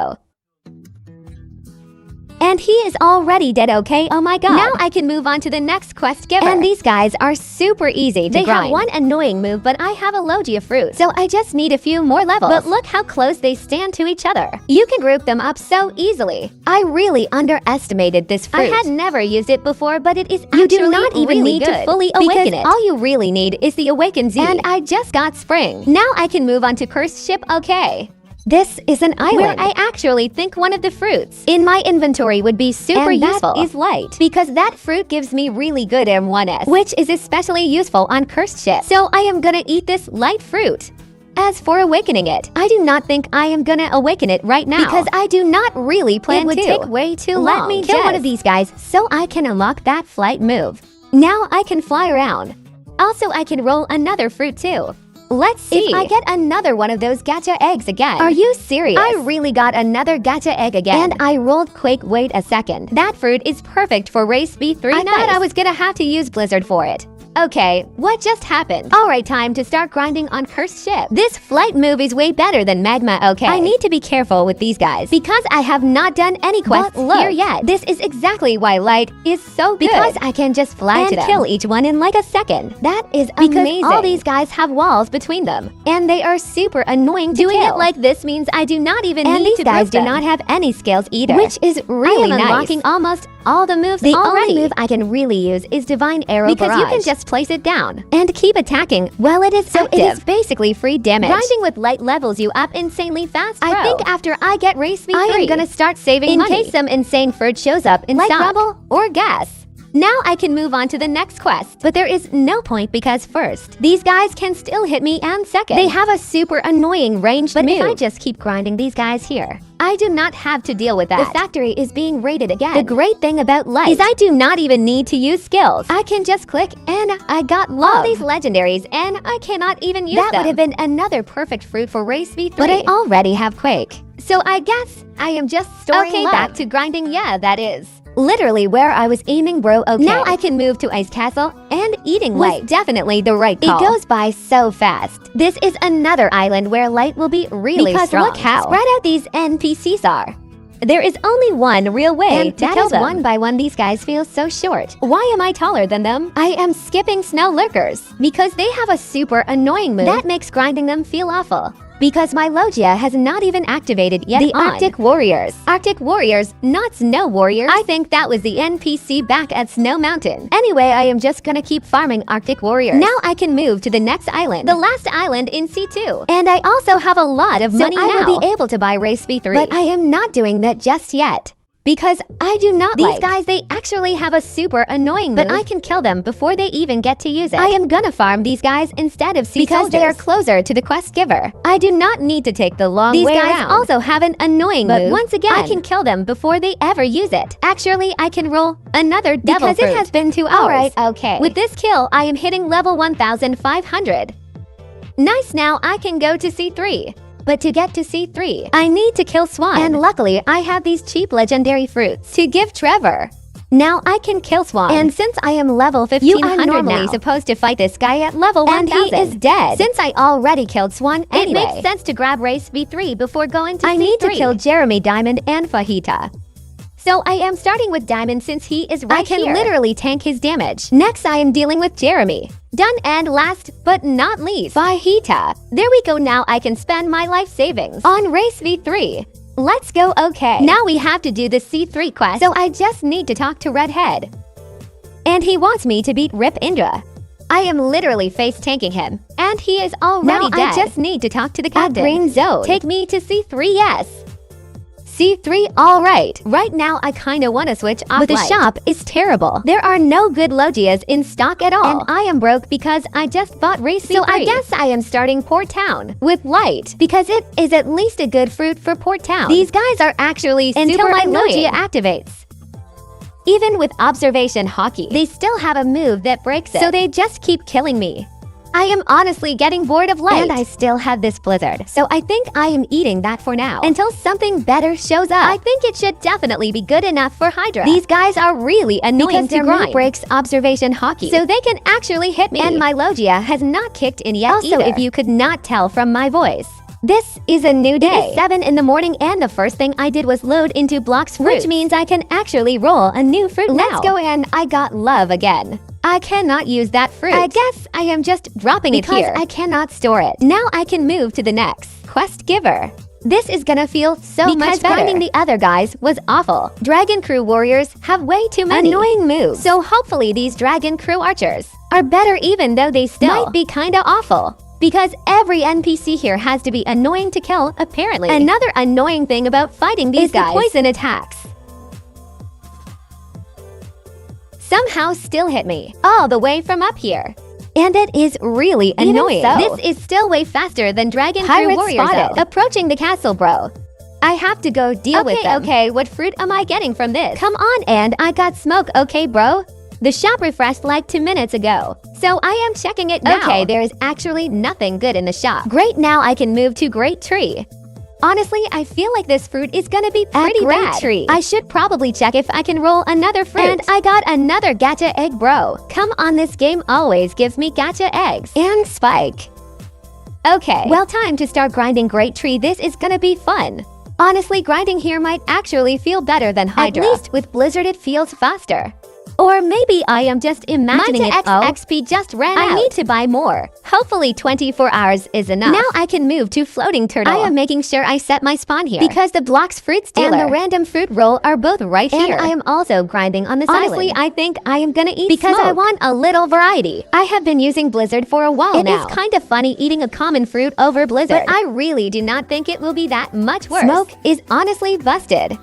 And he is already dead, okay? Oh my god. Now I can move on to the next quest giver. And these guys are super easy to grind. They have one annoying move, but I have a Logia fruit. So I just need a few more levels. But look how close they stand to each other. You can group them up so easily. I really underestimated this fruit. I had never used it before, but it is actually really good. You do not even need to fully awaken it. All you really need is the Awaken Z. And I just got Spring. Now I can move on to Cursed Ship, okay? This is an island where I actually think one of the fruits in my inventory would be super useful. That is light, because that fruit gives me really good M1S, which is especially useful on Cursed Ship. So I am gonna eat this light fruit. As for awakening it, I do not think I am gonna awaken it right now because I do not really plan to. It would take way too long. Let me kill one of these guys so I can unlock that flight move. Now I can fly around. Also, I can roll another fruit too. Let's see if I get another one of those gacha eggs again. Are you serious? I really got another gacha egg again. And I rolled Quake. Wait a second. That fruit is perfect for race B3. I thought I was gonna have to use Blizzard for it. Okay, what just happened? Alright, time to start grinding on Cursed Ship. This flight move is way better than Magma, okay? I need to be careful with these guys because I have not done any quests here yet. This is exactly why light is so good. Because I can just fly to them and kill each one in like a second. That is amazing. All these guys have walls between them, and they are super annoying to kill. Doing it like this means I do not even need to group them. And these guys do not have any skills either, which is really nice. I am unlocking almost all the moves already. The only move I can really use is Divine Arrow because you can just place it down and keep attacking while it is active. It is basically free damage. Grinding with light levels you up insanely fast, bro. I think after I get race B3, I am gonna start saving money in case some insane fruit shows up in like rubble or gas. Now I can move on to the next quest, but there is no point because first, these guys can still hit me, and second, they have a super annoying ranged move. But if I just keep grinding these guys here, I do not have to deal with that. The factory is being raided again. The great thing about light is I do not even need to use skills. I can just click and I got all these legendaries and I cannot even use them. That would have been another perfect fruit for race V3. But I already have Quake. So I guess I am just storing love. Back to grinding, yeah, that is. Literally where I was aiming, bro, okay. Now I can move to Ice Castle, and eating light was definitely the right call. It goes by so fast. This is another island where light will be really strong. Look how spread out these NPCs are. There is only one real way to kill them. One by one, these guys feel so short. Why am I taller than them? I am skipping snow lurkers because they have a super annoying move that makes grinding them feel awful. Because my Logia has not even activated yet. The Arctic Warriors. Arctic Warriors, not Snow Warriors. I think that was the NPC back at Snow Mountain. Anyway, I am just gonna keep farming Arctic Warriors. Now I can move to the next island. The last island in C2. And I also have a lot of money now. I will be able to buy race B3. But I am not doing that just yet. Because I do not These guys, they actually have a super annoying move, but I can kill them before they even get to use it. I am gonna farm these guys instead of sea soldiers. Because they are closer to the quest giver. I do not need to take the long way around. These guys also have an annoying move, but once again, I can kill them before they ever use it. Actually, I can roll another devil fruit. Because it has been 2 hours. Alright, okay. With this kill, I am hitting level 1500. Nice, now I can go to C3. But to get to C3, I need to kill Swan. And luckily, I have these cheap legendary fruits to give Trevor. Now I can kill Swan. And since I am level 1500 you are normally supposed to fight this guy at level 1000. And he is dead. Since I already killed Swan anyway, it makes sense to grab race V3 before going to C3. I need to kill Jeremy, Diamond, and Fajita. So I am starting with Diamond since he is right here. I can literally tank his damage. Next, I am dealing with Jeremy. Done, and last but not least, Fajita. There we go, now I can spend my life savings on race V3. Let's go, okay. Now we have to do the C3 quest, so I just need to talk to Redhead. And he wants me to beat Rip Indra. I am literally face tanking him, and he is already dead. I just need to talk to the captain. Green Zone. Take me to C3, yes. C3, alright. Right now, I kinda wanna switch off but the shop is terrible. There are no good Logias in stock at all. And I am broke because I just bought Race C3. So I guess I am starting Port Town with Light because it is at least a good fruit for Port Town. These guys are actually super my Logia activates. Even with Observation Hockey, they still have a move that breaks it. So they just keep killing me. I am honestly getting bored of Light. And I still have this Blizzard. So I think I am eating that for now. Until something better shows up. I think it should definitely be good enough for Hydra. These guys are really annoying because their move breaks Observation Hockey. So they can actually hit me. And my Logia has not kicked in yet either. If you could not tell from my voice. This is a new day. It is 7 in the morning and the first thing I did was load into Blox fruit. Which means I can actually roll a new fruit now. Let's go in. I got love again. I cannot use that fruit. I guess I am just dropping it here. I cannot store it. Now I can move to the next quest giver. This is gonna feel so much better. Because grinding the other guys was awful. Dragon Crew warriors have way too many annoying moves. So hopefully these Dragon Crew archers are better even though they still might be kinda awful. Because every NPC here has to be annoying to kill, apparently. Another annoying thing about fighting these guys is the poison attacks. Somehow still hit me, all the way from up here. And it is really annoying. This is still way faster than Dragon Crew warriors approaching the castle, bro. I have to go deal with them. Okay, what fruit am I getting from this? Come on, and I got smoke, okay, bro? The shop refreshed like 2 minutes ago, so I am checking it now. Okay, there is actually nothing good in the shop. Great, now I can move to Great Tree. Honestly, I feel like this fruit is gonna be pretty bad. Tree. I should probably check if I can roll another fruit. And I got another gacha egg, bro. Come on, this game always gives me gacha eggs. And Spike. Okay, well, time to start grinding Great Tree. This is gonna be fun. Honestly, grinding here might actually feel better than Hydra. At least with Blizzard it feels faster. Or maybe I am just imagining it. XP just ran out. I need to buy more. Hopefully 24 hours is enough. Now I can move to Floating Turtle. I am making sure I set my spawn here. Because the Blox fruit stealer and the random fruit roll are both right here. And I am also grinding on this island. Honestly, I think I am gonna eat because I want a little variety. I have been using Blizzard for a while now. It is kind of funny eating a common fruit over Blizzard. But I really do not think it will be that much worse. Smoke is honestly busted.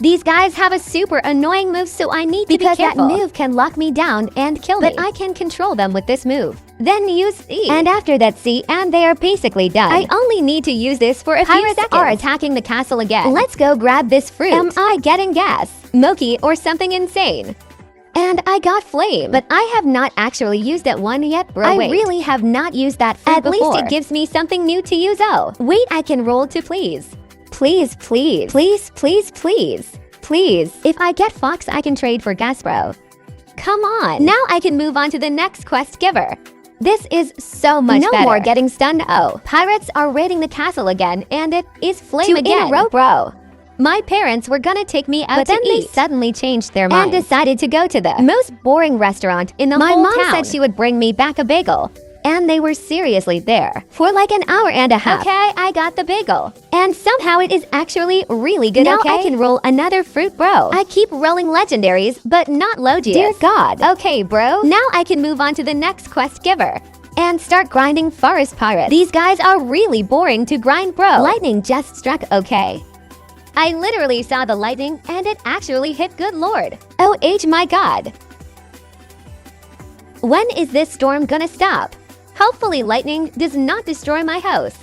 These guys have a super annoying move, so I need to be careful. Because that move can lock me down and kill me. But I can control them with this move. Then use C. And after that C, and they are basically done. I only need to use this for a few seconds. Pirates are attacking the castle again. Let's go grab this fruit. Am I getting gas, Moki, or something insane? And I got flame, but I have not actually used that one yet, bro. I really have not used that fruit before. At least it gives me something new to use. Oh, wait, I can roll to please. Please, please, please, please, please, please. If I get Fox, I can trade for gas, bro. Come on. Now I can move on to the next quest giver. This is so much better. No more getting stunned. Oh, pirates are raiding the castle again, and it is flame again. In a row, bro. My parents were gonna take me out to eat. But then they suddenly changed their mind and decided to go to the most boring restaurant in the whole town. My mom said she would bring me back a bagel. And they were seriously there for like an hour and a half. Okay, I got the bagel. And somehow it is actually really good, now I can roll another fruit, bro. I keep rolling legendaries, but not Logias. Dear God. Okay, bro. Now I can move on to the next quest giver. And start grinding Forest Pirate. These guys are really boring to grind, bro. Lightning just struck, okay. I literally saw the lightning and it actually hit, good lord. Oh my god. When is this storm gonna stop? Hopefully lightning does not destroy my house.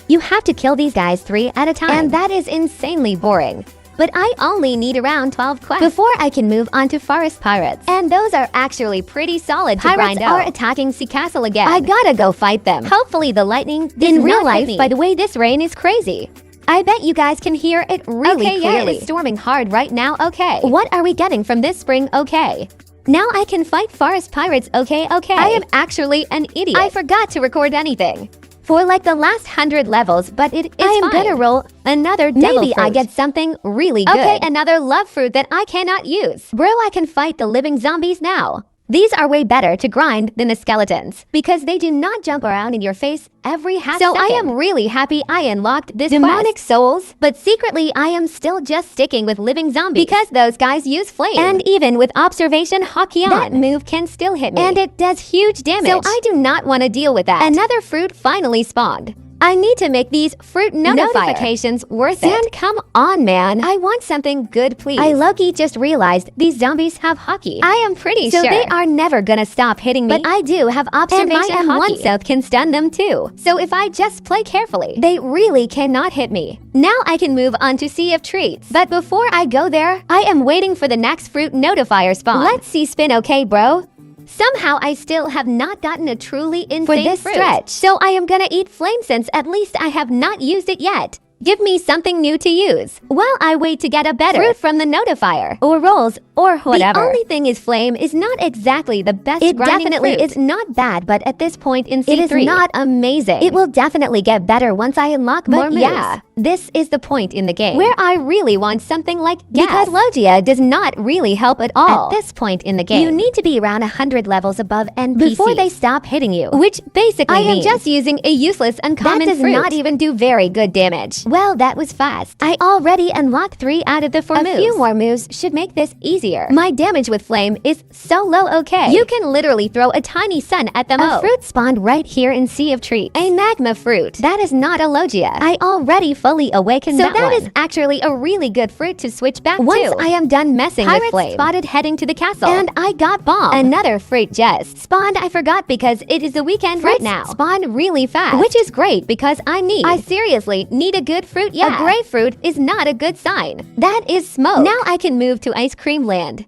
You have to kill these guys 3 at a time, and that is insanely boring. But I only need around 12 quests before I can move on to Forest Pirates. And those are actually pretty solid to grind out. Pirates are attacking Sea Castle again. I gotta go fight them. Hopefully the lightning in real life, by the way, this rain is crazy. I bet you guys can hear it really clearly. Yeah, it's storming hard right now, okay. What are we getting from this spring, okay? Now I can fight Forest Pirates, okay. I am actually an idiot. I forgot to record anything for like the last 100 levels, but it is fine. I am gonna roll another devil fruit. I get something really good. Okay, another love fruit that I cannot use. Bro, I can fight the living zombies now. These are way better to grind than the skeletons because they do not jump around in your face every half second. So I am really happy I unlocked this demonic souls, but secretly I am still just sticking with living zombies because those guys use flame. And even with observation hockey on, that move can still hit me. And it does huge damage. So I do not want to deal with that. Another fruit finally spawned. I need to make these fruit notifications worth it. And come on, man. I want something good, please. I low-key just realized these zombies have hockey. I am pretty sure. So they are never gonna stop hitting me. But I do have observation and my M1 South can stun them too. So if I just play carefully, they really cannot hit me. Now I can move on to Sea of Treats. But before I go there, I am waiting for the next fruit notifier spawn. Let's see spin, okay, bro? Somehow I still have not gotten a truly insane fruit for this stretch. So I am gonna eat flame since at least I have not used it yet. Give me something new to use while I wait to get a better fruit from the notifier or rolls or whatever. The only thing is flame is not exactly the best grinding fruit. It definitely is not bad, but at this point in C3, it is not amazing. It will definitely get better once I unlock more moves. Yeah, this is the point in the game where I really want something like gas. Because Logia does not really help at all. At this point in the game, you need to be around 100 levels above NPCs before they stop hitting you, which basically means I am just using a useless uncommon fruit. That does not even do very good damage. Well, that was fast. I already unlocked 3 out of the 4 moves. A few more moves should make this easier. My damage with flame is so low, okay. You can literally throw a tiny sun at them. A fruit spawned right here in Sea of Treats. A magma fruit. That is not a Logia. I already fully awakened that one. So that is actually a really good fruit to switch back to. Once I am done messing with flame, spotted heading to the castle. And I got bomb. Another fruit just spawned. I forgot because it is the weekend right now. Spawned really fast. Which is great because I seriously need a good fruit. Yeah. A gray fruit is not a good sign. That is smoke. Now I can move to Ice Cream Land.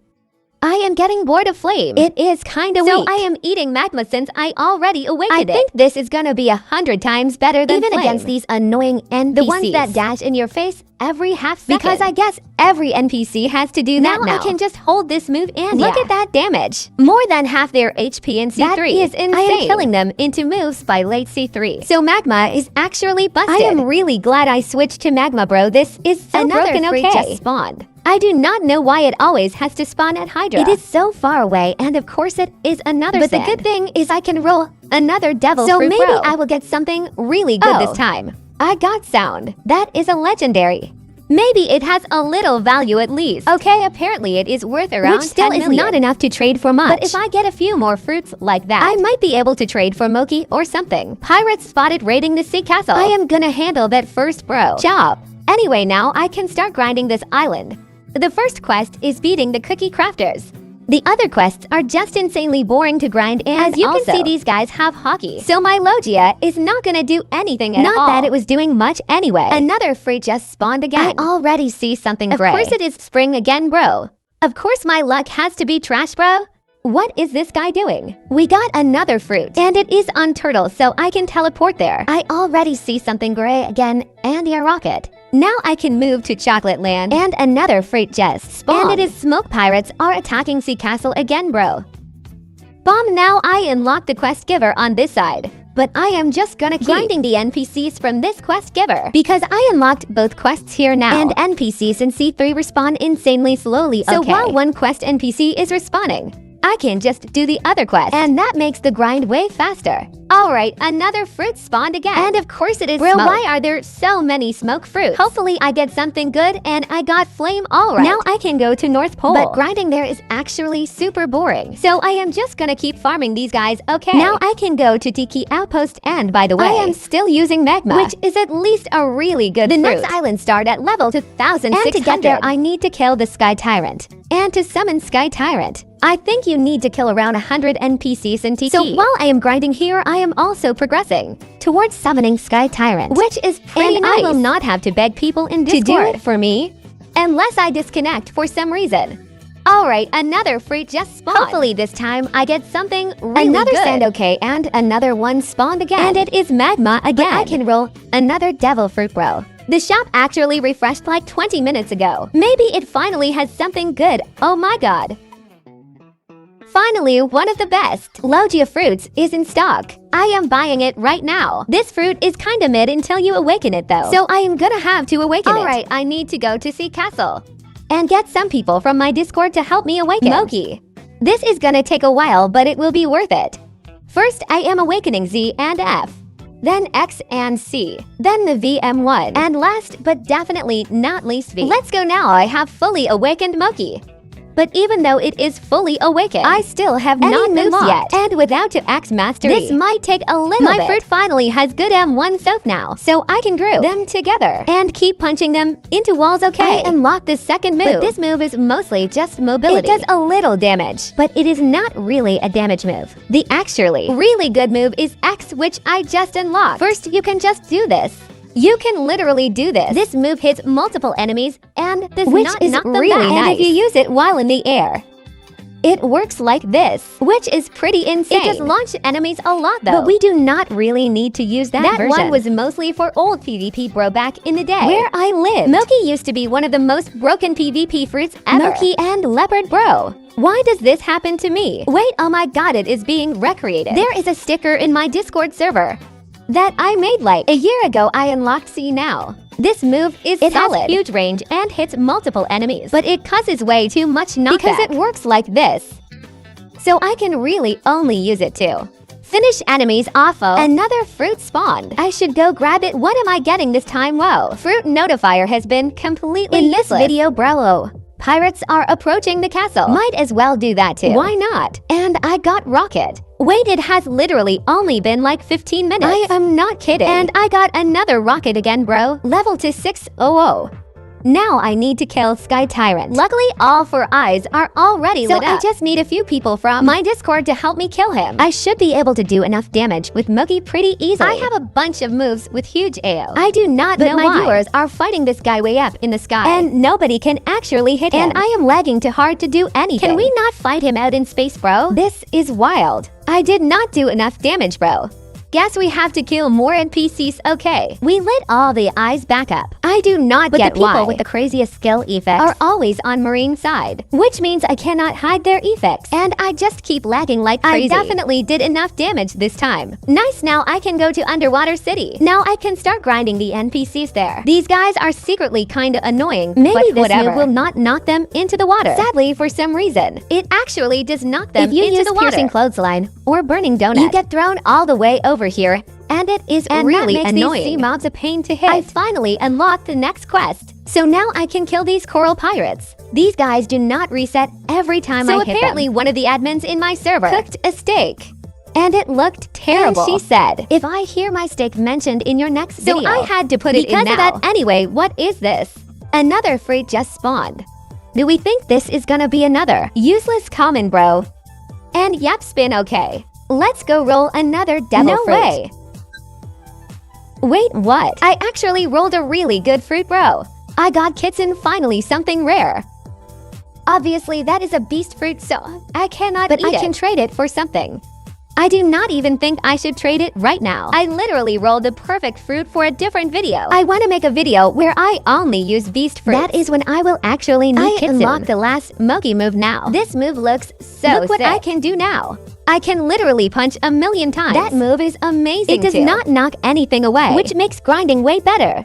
I am getting bored of flame. It is kinda weak. So I am eating magma since I already awakened it. I think this is gonna be 100 times better than even flame. Against these annoying NPCs. The ones that dash in your face every half second. Because I guess every NPC has to do that now. I can just hold this move and look at that damage. More than half their HP in C3. That is insane. I am killing them into moves by late C3. So magma is actually busted. I am really glad I switched to magma, bro. This is so another broken, okay. Just spawned. I do not know why it always has to spawn at Hydra. It is so far away, and of course it is another But the good thing is I can roll another devil fruit. So maybe I will get something really good this time. I got sound. That is a legendary. Maybe it has a little value at least. Okay, apparently it is worth around 10 million. Which still is not enough to trade for much. But if I get a few more fruits like that, I might be able to trade for Moki or something. Pirates spotted raiding the Sea Castle. I am gonna handle that first, bro. Job. Anyway, now I can start grinding this island. The first quest is beating the cookie crafters. The other quests are just insanely boring to grind, and as you can see, these guys have hockey. So my Logia is not gonna do anything at all. Not that it was doing much anyway. Another fruit just spawned again. I already see something gray. Of course it is spring again, bro. Of course my luck has to be trash, bro. What is this guy doing? We got another fruit, and it is on turtle, so I can teleport there. I already see something gray again, and a rocket. Now I can move to Chocolate Land, and another fruit just spawned. And it is Smoke Pirates are attacking Sea Castle again, bro. Bomb, now I unlocked the quest giver on this side. But I am just gonna keep grinding the NPCs from this quest giver because I unlocked both quests here now. And NPCs in C3 respawn insanely slowly, so while one quest NPC is respawning, I can just do the other quest, and that makes the grind way faster. Alright, another fruit spawned again. And of course it is Bro, smoke. why are there so many smoke fruits? Hopefully I get something good, and I got flame alright. Now I can go to North Pole. But grinding there is actually super boring. So I am just gonna keep farming these guys, okay? Now I can go to Tiki Outpost, and by the way, I am still using magma, which is at least a really good fruit. The next island start at level 2600. And to get there, I need to kill the Sky Tyrant. And to summon Sky Tyrant, I think you need to kill around 100 NPCs in TT. So while I am grinding here, I am also progressing towards summoning Sky Tyrant, which is pretty nice. I will not have to beg people in Discord to do it for me, unless I disconnect for some reason. Alright, another fruit just spawned. Hopefully this time I get something really Another good. sand, Okay, and another one spawned again. And it is magma again. But I can roll another devil fruit, bro. The shop actually refreshed like 20 minutes ago. Maybe it finally has something good. Oh my god. Finally, one of the best. Logia fruits is in stock. I am buying it right now. This fruit is kinda mid until you awaken it though. So I am gonna have to awaken it. Alright, I need to go to Sea Castle and get some people from my Discord to help me awaken Moki. This is gonna take a while, but it will be worth it. First, I am awakening Z and F. Then X and C, then the VM1, and last but definitely not least V. Let's go now. I have fully awakened Moki. But even though it is fully awakened, I still have not moved yet. And without to X mastery, this might take a little bit. My fruit finally has good M1 soap now, so I can group them together and keep punching them into walls, okay? I unlocked the second move, but this move is mostly just mobility. It does a little damage, but it is not really a damage move. The actually really good move is X, which I just unlocked. First, you can just do this. You can literally do this. This move hits multiple enemies and does not knock them back. And if you use it while in the air, it works like this, which is pretty insane. It does launch enemies a lot though. But we do not really need to use that version. That one was mostly for old PvP, bro, back in the day. Where I lived, Moki used to be one of the most broken PvP fruits ever. Moki and Leopard, bro. Why does this happen to me? Wait, oh my god, it is being recreated. There is a sticker in my Discord server that I made like a year ago. I unlocked C now. This move is solid. It has huge range and hits multiple enemies, but it causes way too much knockback because it works like this. So I can really only use it to finish enemies off. Another fruit spawned. I should go grab it. What am I getting this time? Whoa. Fruit notifier has been completely useless. This video, bro. Pirates are approaching the castle. Might as well do that too. Why not? And I got rocket. Wait, it has literally only been like 15 minutes. I am not kidding. And I got another rocket again, bro. Level to 600. Now I need to kill Sky Tyrant. Luckily, all 4 eyes are already lit up. So I just need a few people from my Discord to help me kill him. I should be able to do enough damage with Moki pretty easily. I have a bunch of moves with huge AO. I do not know why. But my viewers are fighting this guy way up in the sky, and nobody can actually hit him. And I am lagging too hard to do anything. Can we not fight him out in space, bro? This is wild. I did not do enough damage, bro. Guess we have to kill more NPCs, okay. We lit all the eyes back up. I do not get why. But the people with the craziest skill effects are always on Marine side, which means I cannot hide their effects. And I just keep lagging like crazy. I definitely did enough damage this time. Nice, now I can go to Underwater City. Now I can start grinding the NPCs there. These guys are secretly kinda annoying. Maybe this move will not knock them into the water. Sadly, for some reason, it actually does knock them into the water. If you use piercing clothesline or burning donut, you get thrown all the way over here, and it is really annoying. These sea mobs a pain to hit. I finally unlocked the next quest, so now I can kill these coral pirates. These guys do not reset every time I hit them. So apparently one of the admins in my server cooked a steak, and it looked terrible. And she said, if I hear my steak mentioned in your next video, so I had to put it in now. Because of that anyway, what is this? Another fruit just spawned. Do we think this is gonna be another useless common, bro? And yep, spin, okay. Let's go roll another devil fruit. No way. Wait, what? I actually rolled a really good fruit, bro. I got kitten, finally something rare. Obviously, that is a beast fruit, so I cannot eat it. But I can trade it for something. I do not even think I should trade it right now. I literally rolled the perfect fruit for a different video. I want to make a video where I only use beast fruit. That is when I will actually need kitten. I unlocked the last Moki move now. This move looks so sick. Look what I can do now. I can literally punch 1,000,000 times. That move is amazing. It does not knock anything away, which makes grinding way better.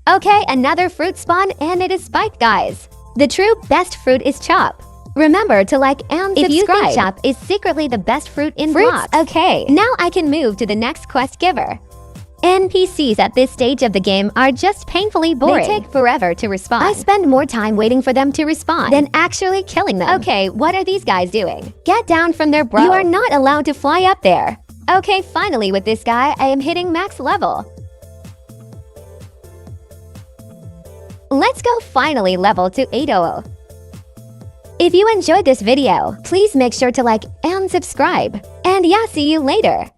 Okay, another fruit spawn, and it is spiked, guys. The true best fruit is chop. Remember to like and If you subscribe. think Chop is secretly the best fruit in Fruits? Blox. Okay, now I can move to the next quest giver. NPCs at this stage of the game are just painfully boring. They take forever to respond. I spend more time waiting for them to respond than actually killing them. Okay, what are these guys doing? Get down from there, bro. You are not allowed to fly up there. Okay, finally with this guy, I am hitting max level. Let's go finally level to 800. If you enjoyed this video, please make sure to like and subscribe. And yeah, see you later.